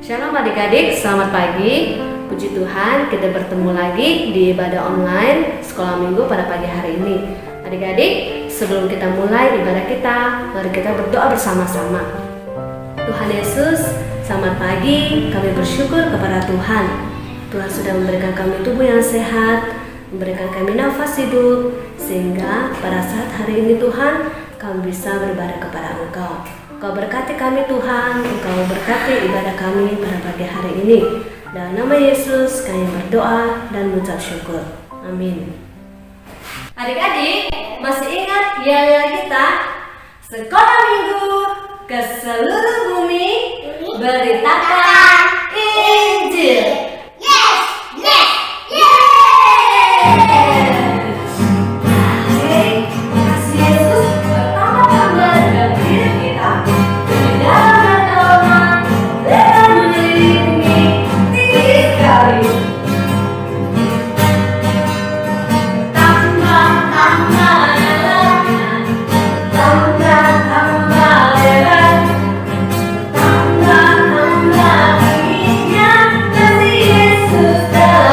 Shalom adik-adik, selamat pagi. Puji Tuhan, kita bertemu lagi di ibadah online sekolah minggu pada pagi hari ini. Adik-adik, sebelum kita mulai ibadah kita, mari kita berdoa bersama-sama. Tuhan Yesus, selamat pagi. Kami bersyukur kepada Tuhan. Tuhan sudah memberikan kami tubuh yang sehat, memberikan kami nafas hidup, sehingga pada saat hari ini Tuhan, kami bisa beribadah kepada Engkau. Engkau berkati kami Tuhan, Engkau berkati ibadah kami pada pagi hari ini. Dalam nama Yesus kami berdoa dan mengucap syukur. Amin. Adik-adik, masih ingat yel-yel kita? Sekolah minggu ke seluruh bumi, beritakan Injil. Yes! Yes! Kasih Yesus pertama-tama dalam hidup kita. Di dalam doa, dengan melindungi tinggi sekali. Tambah lelah, tambah lelah, tambah inginnya kasih Yesus dalamku.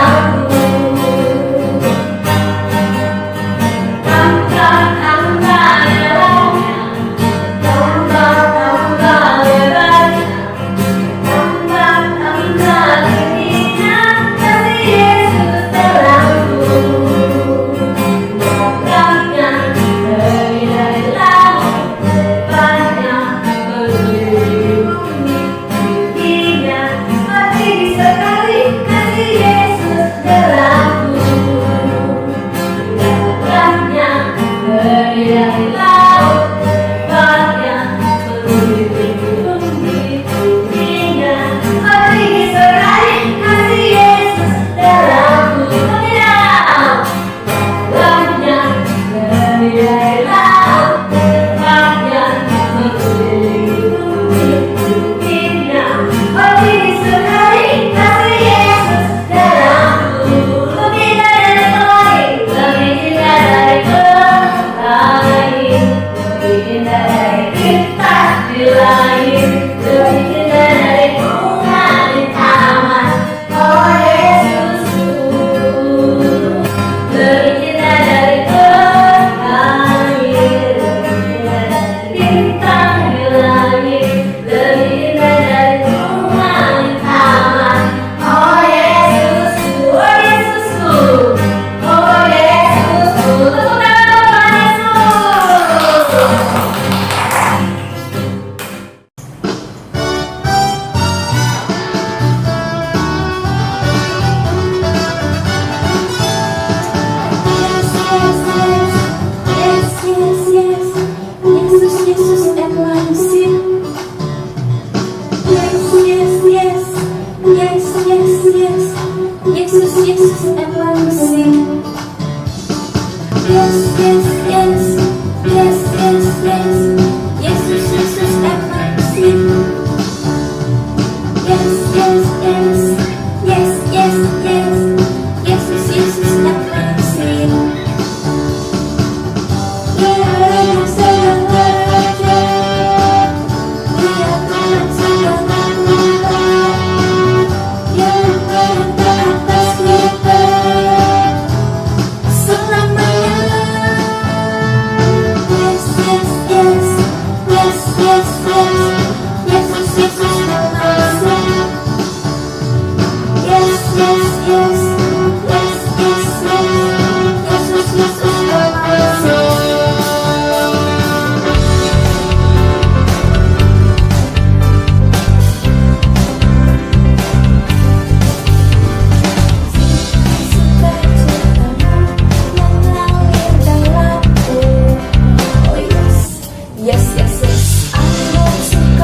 Yes, yes, yes, I want to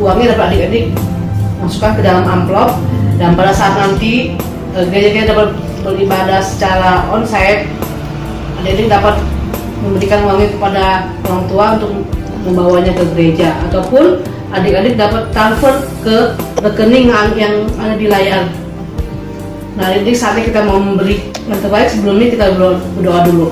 uangnya dapat adik-adik masukkan ke dalam amplop, dan pada saat nanti gereja dapat beribadah secara onsite, adik-adik dapat memberikan uangnya kepada orang tua untuk membawanya ke gereja, ataupun adik-adik dapat transfer ke rekening yang ada di layar. Nah, jadi saatnya kita mau memberi yang terbaik. Sebelumnya kita berdoa dulu.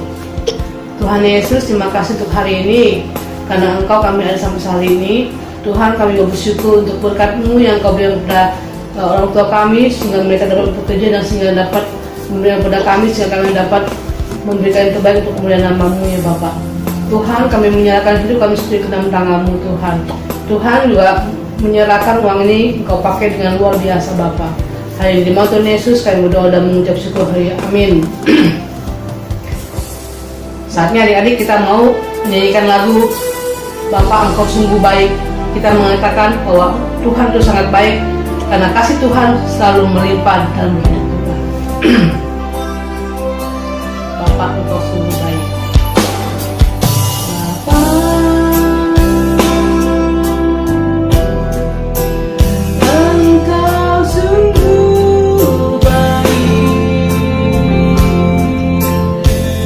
Tuhan Yesus, terima kasih untuk hari ini, karena Engkau kami ada sampai hari ini. Tuhan, kami bersyukur untuk berkat-Mu yang Kau berikan kepada orang tua kami, sehingga mereka dapat bekerja dan sehingga dapat memberikan kepada kami, sehingga kami dapat memberikan yang terbaik untuk kemuliaan nama-Mu ya Bapak. Tuhan, kami menyerahkan hidup kami sendiri ke dalam tangan-Mu Tuhan. Tuhan juga menyerahkan uang ini Engkau pakai dengan luar biasa Bapak. Hari ini di nama Tuhan Yesus kami berdoa dan mengucap syukur. Amin. Saatnya adik-adik kita mau menyanyikan lagu Bapa Engkau Sungguh Baik. Kita mengatakan bahwa Tuhan itu sangat baik, karena kasih Tuhan selalu melimpah dalam hidup kita. Bapa Engkau sungguh baik. Bapa, Engkau sungguh baik,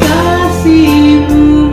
kasih-Mu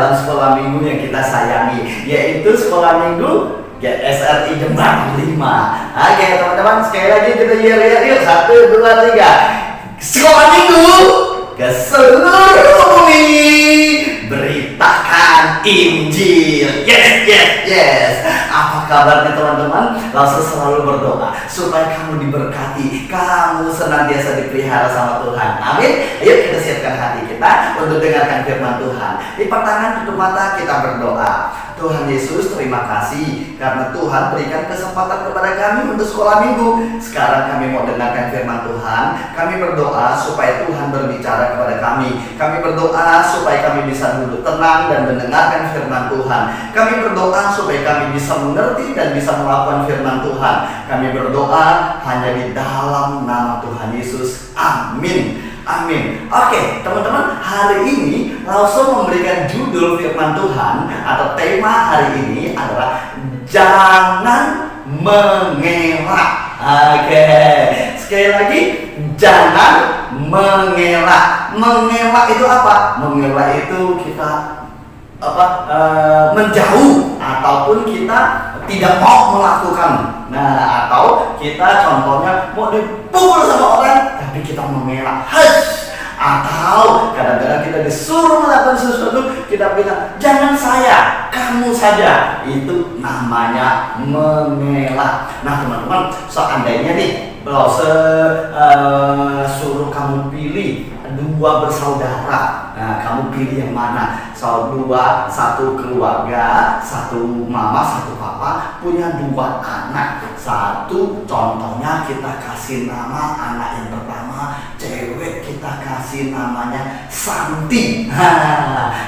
dalam sekolah minggu yang kita sayangi, yaitu sekolah minggu GSRI Jember 5. Oke teman-teman, sekali lagi kita yuk 1, 2, 3. Sekolah minggu ke seluruh bumi, beritakan Injil. Yes. Apa kabarnya teman-teman? Langsung selalu berdoa supaya kamu diberkati, kamu senantiasa dipelihara sama Tuhan. Amin. Ayo kita siapkan hati kita untuk dengarkan firman Tuhan. Lipat tangan, tutup mata, kita berdoa. Tuhan Yesus, terima kasih karena Tuhan berikan kesempatan kepada kami untuk sekolah minggu. Sekarang kami mau dengarkan firman Tuhan. Kami berdoa supaya Tuhan berbicara kepada kami. Kami berdoa supaya kami bisa duduk tenang dan mendengarkan firman Tuhan. Kami berdoa supaya kami bisa mengerti dan bisa melakukan firman Tuhan. Kami berdoa hanya di dalam nama Tuhan Yesus. Amin. Amin. Oke, teman-teman, hari ini langsung memberikan judul firman Tuhan atau tema hari ini adalah jangan mengelak. Oke, sekali lagi, jangan mengelak. Mengelak itu apa? Mengelak itu kita menjauh ataupun kita tidak mau melakukan. Nah, atau kita contohnya mau dipukul sama orang tapi kita mengelak. Atau kadang-kadang kita disuruh melakukan sesuatu, kita bilang jangan saya, kamu saja. Itu namanya mengelak. Nah teman-teman, seandainya nih suruh kamu pilih dua bersaudara, nah kamu pilih yang mana? Satu keluarga, satu mama, satu papa, punya dua anak. Satu contohnya kita kasih nama anak yang pertama cewek, kita kasih namanya Santi.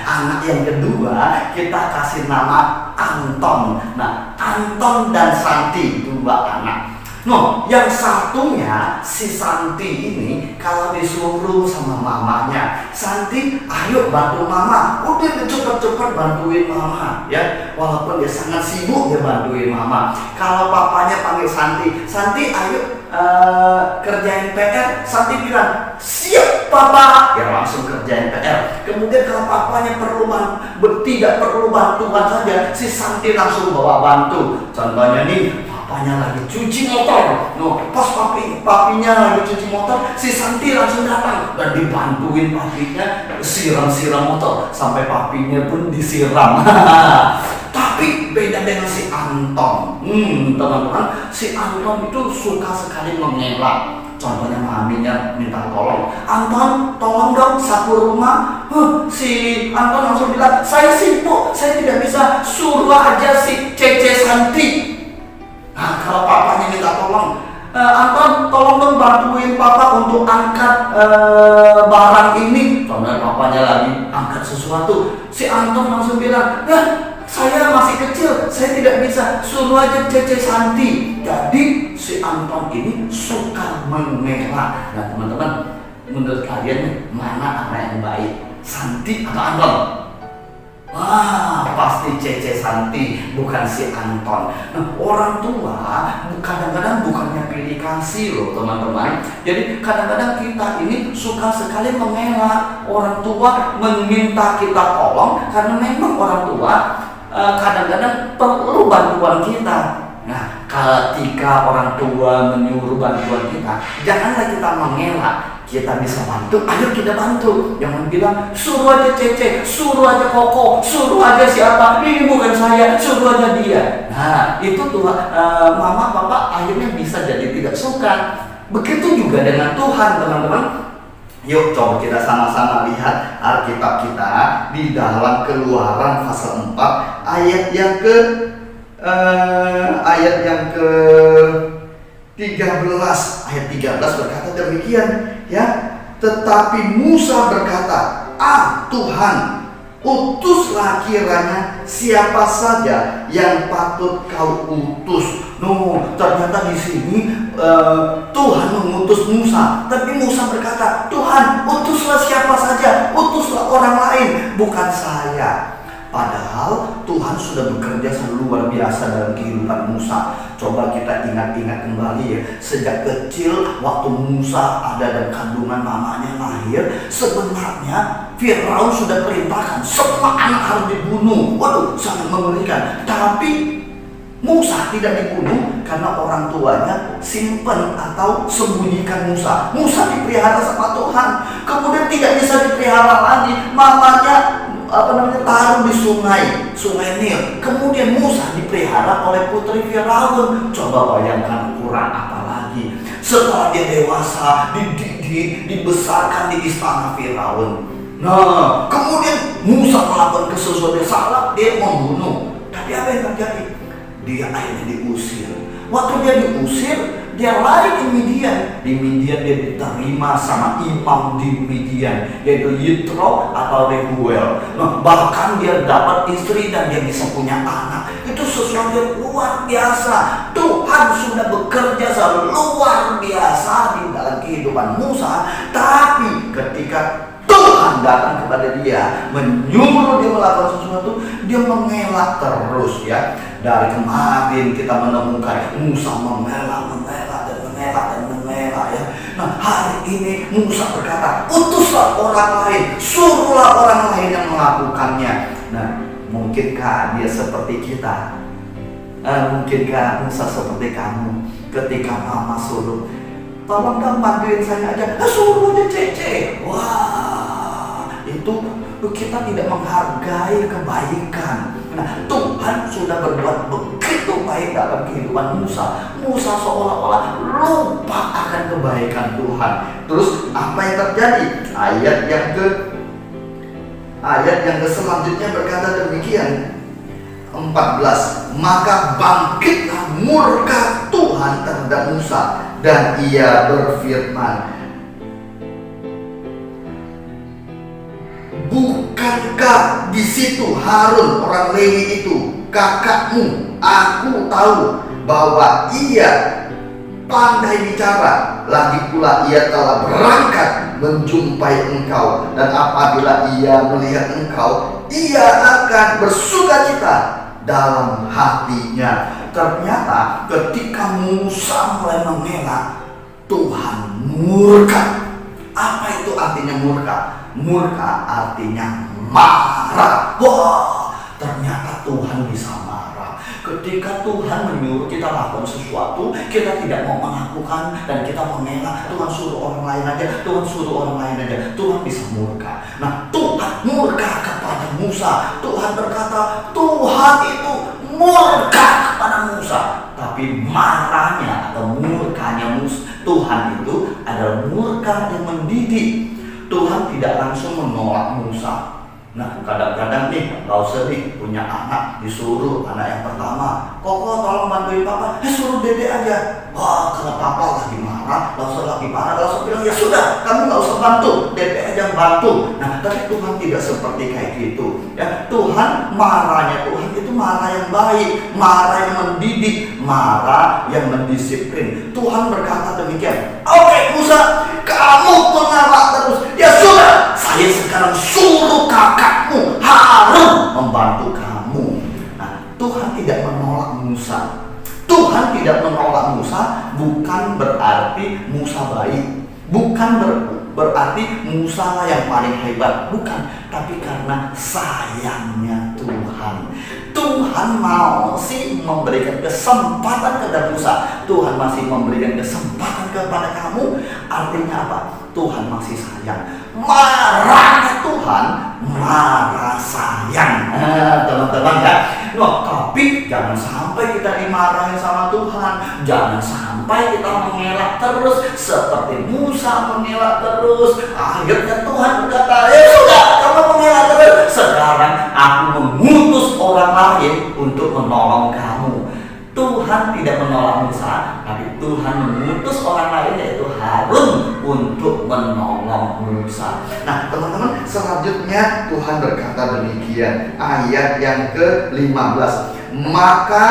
Anak yang kedua kita kasih nama Anton. Nah, Anton dan Santi, dua anak. No, yang satunya si Santi ini kalau disuruh sama mamanya, Santi, ayo bantu mama. Udah cepet-cepet bantuin mama, ya. Walaupun dia sangat sibuk dia bantuin mama. Kalau papanya panggil Santi, Santi, ayo kerjain PR. Santi bilang, siap papa. Ya langsung kerjain PR. Kemudian kalau papanya tidak perlu bantuan saja, si Santi langsung bawa bantu. Contohnya nih, papanya lagi cuci motor. Pas papinya lagi cuci motor, si Santi langsung datang dan dibantuin papinya siram-siram motor sampai papinya pun disiram. Tapi beda dengan si Anton. Teman-teman, si Anton itu suka sekali mengelak. Contohnya maminya minta tolong, Anton tolong dong sapu rumah. Si Anton langsung bilang, saya sibuk, saya tidak bisa, suruh aja si Cece Santi. Nah, kalau papanya minta tolong, Anton tolong dong bantuin papa untuk angkat barang ini. Contohnya papanya lagi angkat sesuatu, si Anton langsung bilang, saya masih kecil, saya tidak bisa, suruh aja Cece Santi. Jadi si Anton ini suka mengelak. Nah teman-teman, menurut kalian mana anak yang baik, Santi atau Anton? Wah, pasti Cece Santi, bukan si Anton. Nah, orang tua kadang-kadang bukannya pilih kasih loh teman-teman. Jadi kadang-kadang kita ini suka sekali mengelak. Orang tua meminta kita tolong karena memang orang tua kadang-kadang perlu bantuan kita. Nah, ketika orang tua menyuruh bantuan kita, janganlah kita mengelak. Kita bisa bantu, ayo kita bantu. Jangan bilang, suruh aja Cece, suruh aja Koko, suruh aja siapa, ini bukan saya, suruh aja dia. Nah, itu tuh mama, papa akhirnya bisa jadi tidak suka. Begitu juga dengan Tuhan, teman-teman. Yuk coba kita sama-sama lihat Alkitab kita di dalam Keluaran pasal 4 ayat yang ke 13. Ayat 13 berkata demikian, ya. Tetapi Musa berkata, Tuhan, utuslah kiranya siapa saja yang patut kau utus. Ternyata di sini Tuhan mengutus Musa, tapi Musa berkata, Tuhan, utuslah siapa saja, utuslah orang lain, bukan saya. Padahal Tuhan sudah bekerja luar biasa dalam kehidupan Musa. Coba kita ingat-ingat kembali ya, sejak kecil waktu Musa ada dalam kandungan mamanya lahir, sebenarnya Firaun sudah perintahkan semua anak harus dibunuh. Waduh, sangat mengerikan. Tapi Musa tidak dibunuh karena orang tuanya simpen atau sembunyikan Musa. Musa dipelihara sama Tuhan, kemudian tidak bisa dipelihara lagi. Mamanya taruh di sungai Nil. Kemudian Musa dipelihara oleh putri Firaun. Coba bayangkan kurang apa lagi. Setelah dia dewasa, dididik, dibesarkan di istana Firaun. Nah, kemudian Musa melakukan sesuatu yang salah, dia membunuh. Tapi apa yang terjadi? Dia akhirnya diusir. Waktu dia diusir, dia lari ke Midian. Di Midian dia diterima sama imam di Midian, yaitu Yitro atau Rehuel. Nah, bahkan dia dapat istri dan dia bisa punya anak. Itu sesuatu yang luar biasa. Tuhan sudah bekerja luar biasa di dalam kehidupan Musa. Tapi ketika Tuhan datang kepada dia, menyuruh dia melakukan sesuatu, dia mengelak terus ya. Dari kemarin kita menemukan Musa mengelak ya. Nah, hari ini Musa berkata, utuslah orang lain, suruhlah orang lain yang melakukannya. Nah, mungkinkah dia seperti kita? Mungkinkah Musa seperti kamu? Ketika mama suruh, tolong dong bantuin saya aja, suruh aja Cece. Wah, itu kita tidak menghargai kebaikan. Nah, Tuhan sudah berbuat begitu baik dalam kehidupan Musa. Musa seolah-olah lupa akan kebaikan Tuhan. Terus apa yang terjadi? Ayat yang ke selanjutnya berkata demikian. 14. Maka bangkitlah murka Tuhan terhadap Musa dan ia berfirman, bukankah di situ Harun orang Lewi itu kakakmu? Aku tahu bahwa ia pandai bicara. Lagi pula ia telah berangkat menjumpai engkau, dan apabila ia melihat engkau, ia akan bersukacita dalam hatinya. Ternyata ketika Musa mulai mengelak, Tuhan murka. Apa itu artinya murka? Murka artinya marah. Wah, ternyata Tuhan bisa marah. Ketika Tuhan menyuruh kita lakukan sesuatu, kita tidak mau melakukan dan kita mengelak, Tuhan suruh orang lain aja, Tuhan suruh orang lain aja, Tuhan bisa murka. Nah, Tuhan murka kepada Musa. Tuhan berkata, Tuhan itu murka kepada Musa. Tapi marahnya atau murkanya Tuhan itu adalah murka yang mendidik. Tuhan tidak langsung menolak Musa. Nah, kadang-kadang nih, gak usah nih punya anak, disuruh anak yang pertama, Koko tolong bantuin papa, suruh dede aja. Wah, kalau papa lagi marah, langsung bilang, ya sudah, kamu gak usah bantu, dede aja yang bantu. Nah, tapi Tuhan tidak seperti kayak gitu ya. Tuhan marahnya, Tuhan itu marah yang baik, marah yang mendidik, marah yang mendisiplin. Tuhan berkata demikian, oke Musa, kamu mengalah terus, ya sudah, saya sekarang suruh kakakmu Harun membantu kamu. Nah, Tuhan tidak menolak Musa. Tuhan tidak menolak Musa bukan berarti Musa baik, bukan berarti Musa lah yang paling hebat, bukan. Tapi karena sayangnya Tuhan masih memberikan kesempatan kepada Musa. Tuhan masih memberikan kesempatan kepada kamu. Artinya apa? Tuhan masih sayang. Marahnya Tuhan, marah sayang. Teman-teman ya. Nah, tapi jangan sampai kita dimarahin sama Tuhan. Jangan sampai kita mengelak terus seperti Musa mengelak terus. Akhirnya Tuhan berkata, ya sudah, kamu mengelak terus. Sekarang aku mengutus orang lain untuk menolong kamu. Tuhan tidak menolak Musa, tapi Tuhan mengutus orang lain yaitu Harun untuk menolong Musa. Nah, teman-teman, selanjutnya Tuhan berkata demikian, ayat yang ke-15. Maka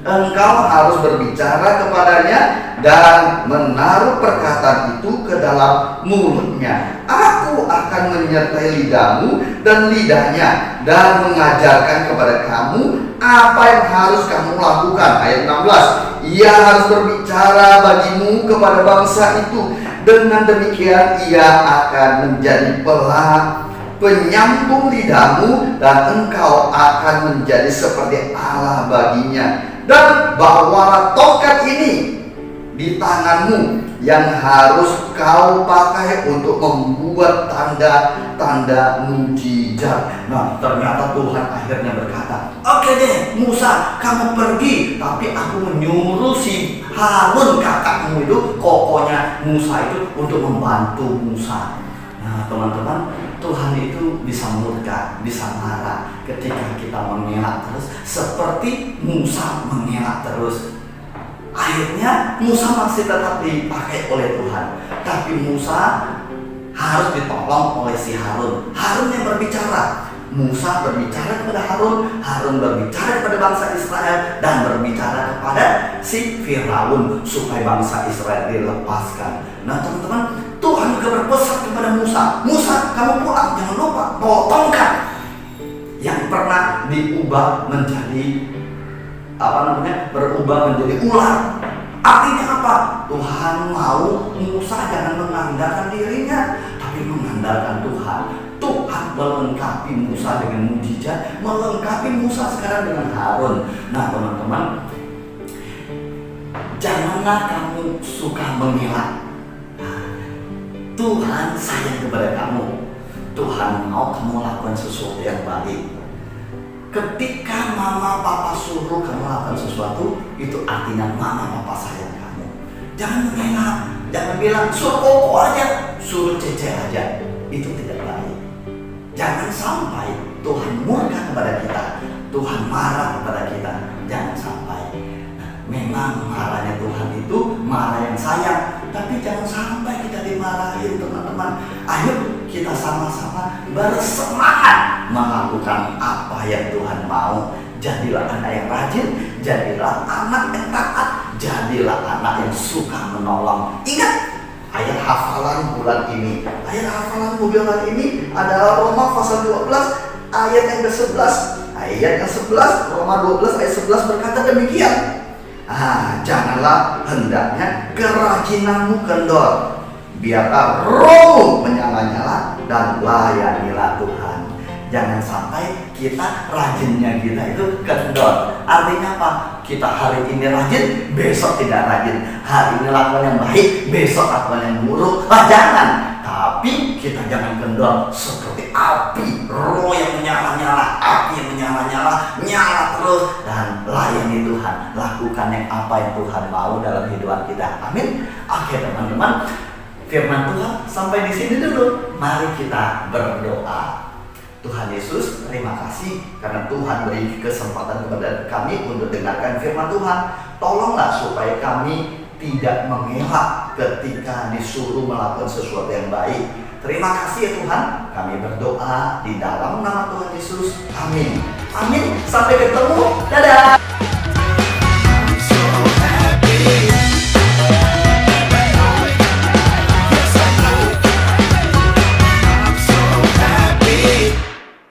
engkau harus berbicara kepadanya dan menaruh perkataan itu ke dalam mulutnya. Aku aku akan menyertai lidahmu dan lidahnya dan mengajarkan kepada kamu apa yang harus kamu lakukan. Ayat 16, ia harus berbicara bagimu kepada bangsa itu. Dengan demikian ia akan menjadi penyambung lidahmu dan engkau akan menjadi seperti Allah baginya. Dan bawalah tongkat ini di tanganmu yang harus kau pakai untuk membuat tanda-tanda mujizat. Nah, ternyata Tuhan akhirnya berkata, oke deh Musa, kamu pergi, tapi aku menyuruh si Harun kakakmu itu, kokonya Musa itu, untuk membantu Musa. Nah teman-teman, Tuhan itu bisa murka, bisa marah ketika kita mengelak terus, seperti Musa mengelak terus. Akhirnya Musa masih tetap dipakai oleh Tuhan, tapi Musa harus ditolong oleh si Harun. Harun yang berbicara. Musa berbicara kepada Harun, Harun berbicara kepada bangsa Israel, dan berbicara kepada si Firaun supaya bangsa Israel dilepaskan. Nah teman-teman, Tuhan juga berpesan kepada Musa, Musa kamu pulang, jangan lupa bawa tongkat yang pernah diubah menjadi berubah menjadi ular. Artinya apa? Tuhan mau Musa jangan mengandalkan dirinya, tapi mengandalkan Tuhan. Tuhan melengkapi Musa dengan mujizat, melengkapi Musa sekarang dengan Harun. Nah teman-teman, janganlah kamu suka mengelak. Tuhan sayang kepada kamu. Tuhan mau kamu lakukan sesuatu yang baik. Ketika mama papa suruh kamu lakukan sesuatu, itu artinya mama papa sayang kamu. Jangan mengelak, jangan bilang suruh koko aja, suruh cece aja. Itu tidak baik. Jangan sampai Tuhan murka kepada kita, Tuhan marah kepada kita. Jangan sampai. Nah, memang marahnya Tuhan itu marah yang sayang, tapi jangan sampai kita dimarahin teman-teman. Ayo kita sama-sama bersemangat melakukan apa yang Tuhan mau. Jadilah anak yang rajin, jadilah anak yang taat, jadilah anak yang suka menolong. Ingat ayat hafalan bulan ini. Ayat hafalan bulan ini adalah Roma pasal 12 ayat yang ke-11. Ayat yang 11, Roma 12 ayat 11 berkata demikian. Janganlah hendaknya kerajinanmu kendor, biarlah rohmu menyala-nyala dan layanilah Tuhan. Jangan sampai kita rajinnya kita itu kendor. Artinya apa? Kita hari ini rajin, besok tidak rajin. Hari ini lakukan yang baik, besok lakukan yang buruk. Jangan. Tapi kita jangan kendor seperti api, roh yang menyala-nyala, api yang menyala-nyala, nyala terus, dan layani Tuhan. Lakukan yang apa yang Tuhan mau dalam hidup kita. Amin. Oke teman-teman, firman Tuhan sampai di sini dulu. Mari kita berdoa. Tuhan Yesus, terima kasih karena Tuhan beri kesempatan kepada kami untuk dengarkan firman Tuhan. Tolonglah supaya kami tidak mengelak ketika disuruh melakukan sesuatu yang baik. Terima kasih ya Tuhan. Kami berdoa di dalam nama Tuhan Yesus. Amin. Amin. Sampai ketemu. Dadah.